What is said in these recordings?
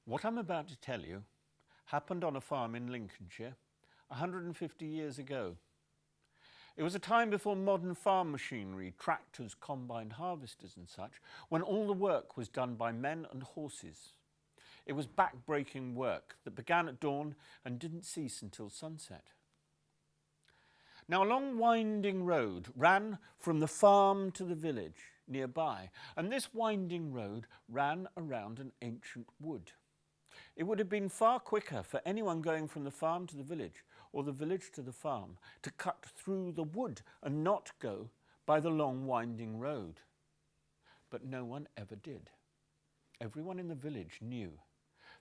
What I'm about to tell you happened on a farm in Lincolnshire 150 years ago. It was a time before modern farm machinery, tractors, combine harvesters and such, when all the work was done by men and horses. It was back-breaking work that began at dawn and didn't cease until sunset. Now, a long winding road ran from the farm to the village nearby, and this winding road ran around an ancient wood. It would have been far quicker for anyone going from the farm to the village or the village to the farm to cut through the wood and not go by the long winding road. But no one ever did. Everyone in the village knew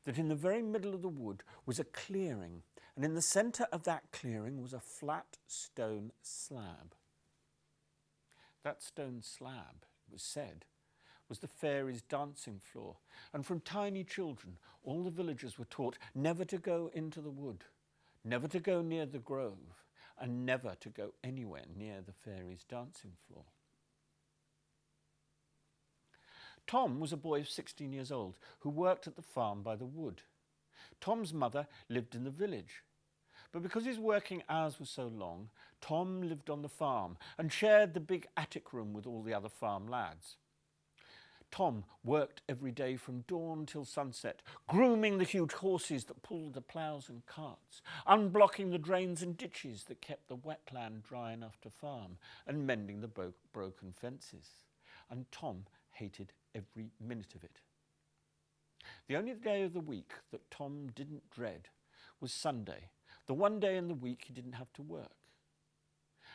that in the very middle of the wood was a clearing, and in the centre of that clearing was a flat stone slab. That stone slab, it was said, was the fairies' dancing floor, and from tiny children all the villagers were taught never to go into the wood, never to go near the grove, and never to go anywhere near the fairies' dancing floor. Tom was a boy of 16 years old who worked at the farm by the wood. Tom's mother lived in the village, but because his working hours were so long, Tom lived on the farm and shared the big attic room with all the other farm lads. Tom worked every day from dawn till sunset, grooming the huge horses that pulled the ploughs and carts, unblocking the drains and ditches that kept the wetland dry enough to farm, and mending the broken fences. And Tom hated every minute of it. The only day of the week that Tom didn't dread was Sunday, the one day in the week he didn't have to work.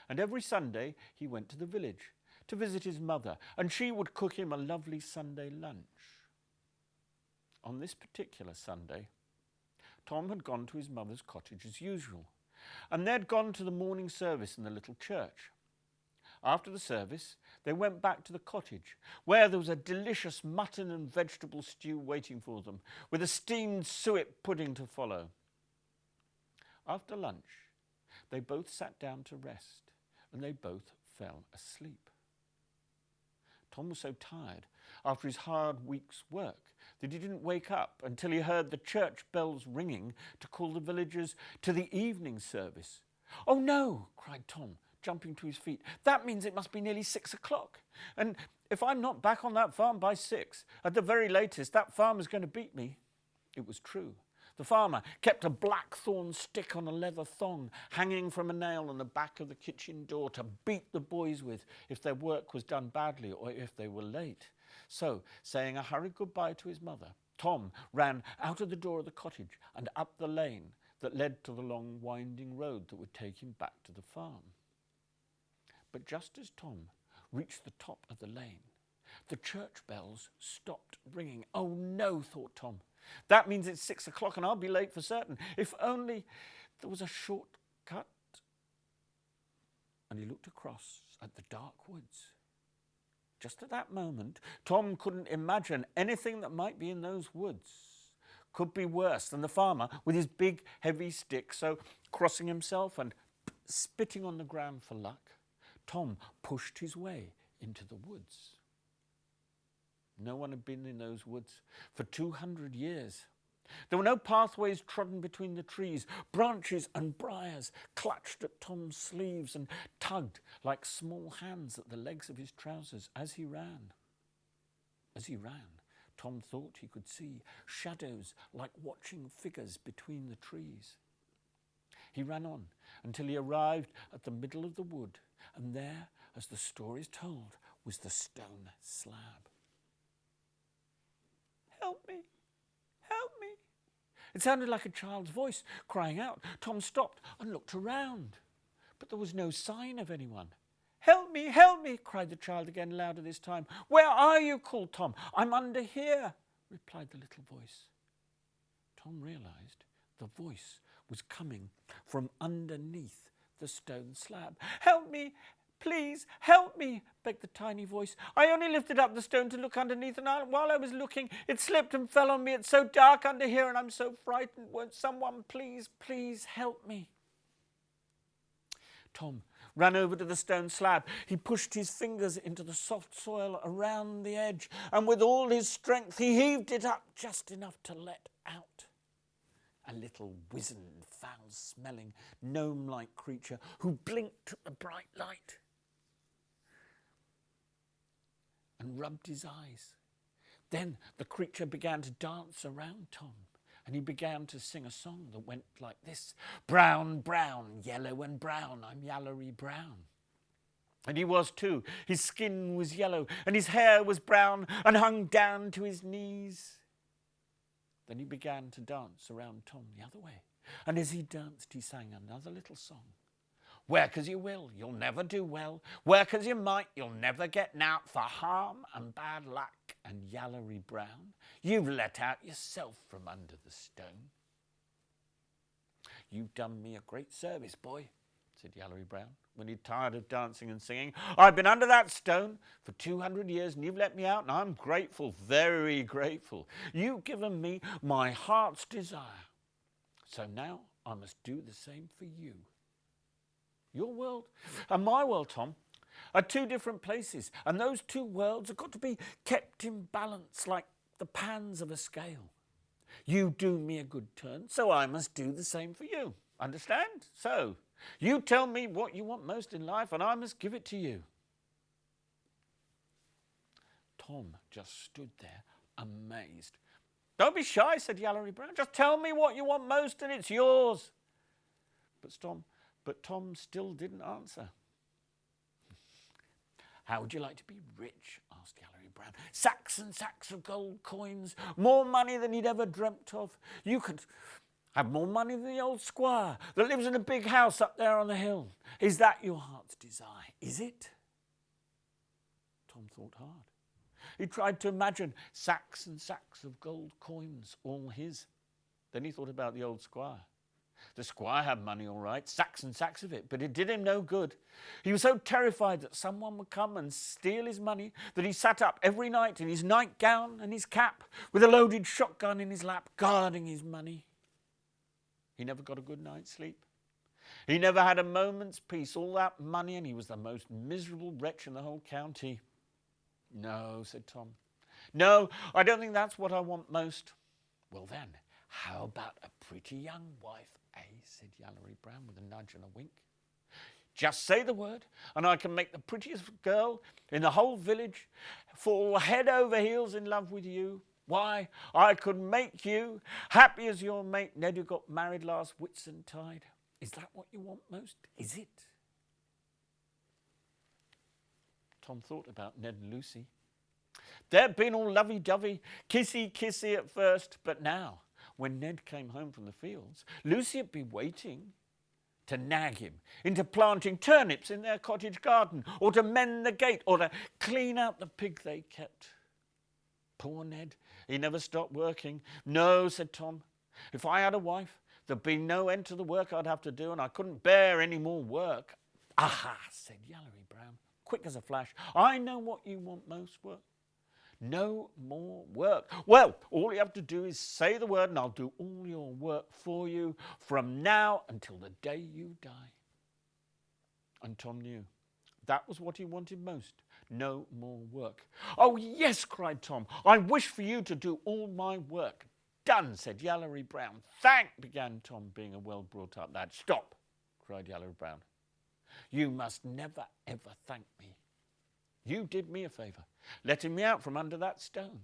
And every Sunday he went to the village to visit his mother, and she would cook him a lovely Sunday lunch. On this particular Sunday, Tom had gone to his mother's cottage as usual, and they'd gone to the morning service in the little church. After the service, they went back to the cottage, where there was a delicious mutton and vegetable stew waiting for them, with a steamed suet pudding to follow. After lunch, they both sat down to rest, and they both fell asleep. Tom was so tired after his hard week's work that he didn't wake up until he heard the church bells ringing to call the villagers to the evening service. "Oh no," cried Tom, jumping to his feet. "That means it must be nearly 6 o'clock. And if I'm not back on that farm by 6, at the very latest, that farmer's going to beat me." It was true. The farmer kept a blackthorn stick on a leather thong hanging from a nail on the back of the kitchen door to beat the boys with if their work was done badly or if they were late. So, saying a hurried goodbye to his mother, Tom ran out of the door of the cottage and up the lane that led to the long winding road that would take him back to the farm. But just as Tom reached the top of the lane, the church bells stopped ringing. "Oh no," thought Tom. "That means it's 6 o'clock and I'll be late for certain. If only there was a shortcut." And he looked across at the dark woods. Just at that moment, Tom couldn't imagine anything that might be in those woods. Could be worse than the farmer with his big, heavy stick. So, crossing himself and spitting on the ground for luck, Tom pushed his way into the woods. No one had been in those woods for 200 years. There were no pathways trodden between the trees. Branches and briars clutched at Tom's sleeves and tugged like small hands at the legs of his trousers as he ran. As he ran, Tom thought he could see shadows like watching figures between the trees. He ran on until he arrived at the middle of the wood, and there, as the story is told, was the stone slab. "Help me, help me." It sounded like a child's voice crying out. Tom stopped and looked around, but there was no sign of anyone. "Help me," cried the child again, louder this time. "Where are you?" called Tom. "I'm under here," replied the little voice. Tom realized the voice was coming from underneath the stone slab. "Help me, please, help me," begged the tiny voice. "I only lifted up the stone to look underneath, and while I was looking, it slipped and fell on me. It's so dark under here, and I'm so frightened. Won't someone please help me?" Tom ran over to the stone slab. He pushed his fingers into the soft soil around the edge, and with all his strength he heaved it up just enough to let out a little wizened, foul-smelling, gnome-like creature who blinked at the bright light and rubbed his eyes. Then the creature began to dance around Tom, and he began to sing a song that went like this: brown, brown, yellow and brown, I'm Yallery Brown. And he was too. His skin was yellow, and his hair was brown and hung down to his knees. Then he began to dance around Tom the other way, and as he danced he sang another little song. Work as you will, you'll never do well. Work as you might, you'll never get nowt. For harm and bad luck and Yallery Brown, you've let out yourself from under the stone. You've done me a great service, boy, said Yallery Brown, when he'd tired of dancing and singing. I've been under that stone for 200 years and you've let me out, and I'm grateful, very grateful. You've given me my heart's desire. So now I must do the same for you. Your world and my world, Tom, are two different places, and those two worlds have got to be kept in balance like the pans of a scale. You do me a good turn, so I must do the same for you. Understand? So, you tell me what you want most in life, and I must give it to you. Tom just stood there, amazed. Don't be shy, said Yallery Brown. Just tell me what you want most, and it's yours. But Tom still didn't answer. How would you like to be rich? Asked Yallery Brown. Sacks and sacks of gold coins, more money than he'd ever dreamt of. You could have more money than the old squire that lives in a big house up there on the hill. Is that your heart's desire? Is it? Tom thought hard. He tried to imagine sacks and sacks of gold coins, all his. Then he thought about the old squire. The squire had money all right, sacks and sacks of it, but it did him no good. He was so terrified that someone would come and steal his money that he sat up every night in his nightgown and his cap with a loaded shotgun in his lap, guarding his money. He never got a good night's sleep. He never had a moment's peace. All that money, and he was the most miserable wretch in the whole county. No, said Tom. No, I don't think that's what I want most. Well then, how about a pretty young wife, eh? Said Yallery Brown with a nudge and a wink. Just say the word, and I can make the prettiest girl in the whole village fall head over heels in love with you. Why, I could make you happy as your mate Ned, who got married last Whitsuntide. Is that what you want most? Is it? Tom thought about Ned and Lucy. They'd been all lovey-dovey, kissy-kissy at first, but now, when Ned came home from the fields, Lucy had been waiting to nag him into planting turnips in their cottage garden, or to mend the gate, or to clean out the pig they kept. Poor Ned, he never stopped working. No, said Tom, if I had a wife, there'd be no end to the work I'd have to do, and I couldn't bear any more work. Aha, said Yallery Brown, quick as a flash. I know what you want most, work. No more work. Well, all you have to do is say the word and I'll do all your work for you from now until the day you die. And Tom knew that was what he wanted most. No more work. Oh, yes, cried Tom. I wish for you to do all my work. Done, said Yallery Brown. Began Tom, being a well-brought-up lad. Stop, cried Yallery Brown. You must never, ever thank me. You did me a favour, letting me out from under that stone.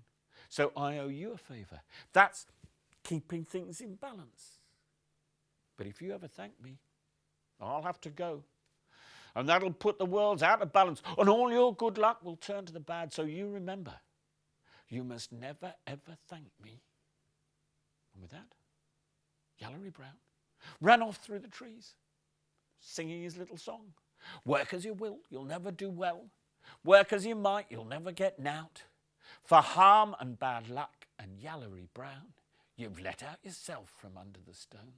So I owe you a favour. That's keeping things in balance. But if you ever thank me, I'll have to go. And that'll put the worlds out of balance, and all your good luck will turn to the bad. So you remember, you must never, ever thank me. And with that, Yallery Brown ran off through the trees, singing his little song. Work as you will, you'll never do well. Work as you might, you'll never get nowt. For harm and bad luck and Yallery Brown, you've let out yourself from under the stone.